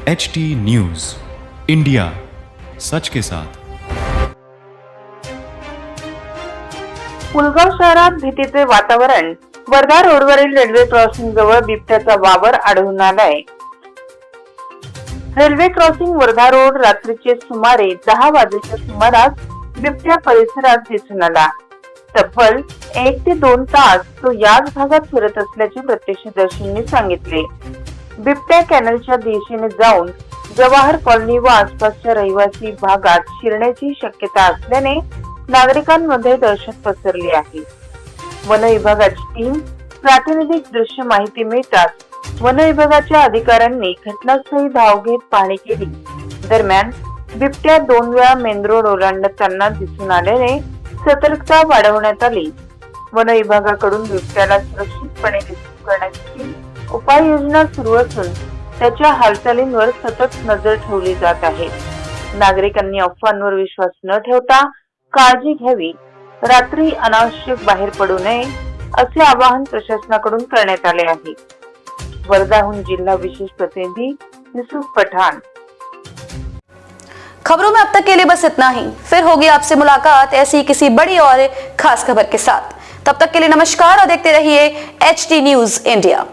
HD news India, सच के साथ। पुलगाव शहरात भीतीचे वातावरण। वर्धा रोडवरील रेल्वे क्रॉसिंग जवळ बिबट्याचा वावर आढळून आलाय। रेल्वे क्रॉसिंग वर्धा रोड रात्रीचे सुमारे 10 वाजेच्या सुमारास बिबट्या परिसरात दिसून आला। तब्बल 1 ते 2 तास तो याच भागात फिरत असल्याचे प्रत्यक्षदर्शींनी सांगितले। बिबट्या कॅनलच्या दिशेने जाऊन जवाहर कॉलनी व आसपासच्या रहिवासी भागात शिरण्याची शक्यता असल्याने नागरिकांमध्ये दहशत पसरली आहे। वन विभागाची टीम प्रातिनिधिक दृश्य माहिती मिळताच वन विभागाच्या अधिकाऱ्यांनी घटनास्थळी धाव घेत पाहणी केली। दरम्यान बिबट्या 2 वेळा मेन रोड ओलांडताना दिसून आल्याने सतर्कता वाढवण्यात आली। वन विभागाकडून बिबट्याला सुरक्षितपणे रिसीव्ह करण्यासाठी उपाययोजना सुरू असून त्याच्या हालचालींवर सतत नजर ठेवली जात आहे। नागरिकांनी अफवांवर विश्वास न ठेवता काळजी घ्यावी, रात्री अनावश्यक बाहेर पडू नये असे आवाहन प्रशासनाकडून करण्यात आले आहे। वर्धाहून जिल्हा विशेष प्रतिनिधी यूसुफ पठान। खबरों में अब तक के लिए बस इतना ही। फिर होगी आपसे मुलाकात ऐसी किसी बड़ी और खास खबर के साथ। तब तक के लिए नमस्कार और देखते रहिए HD न्यूज इंडिया।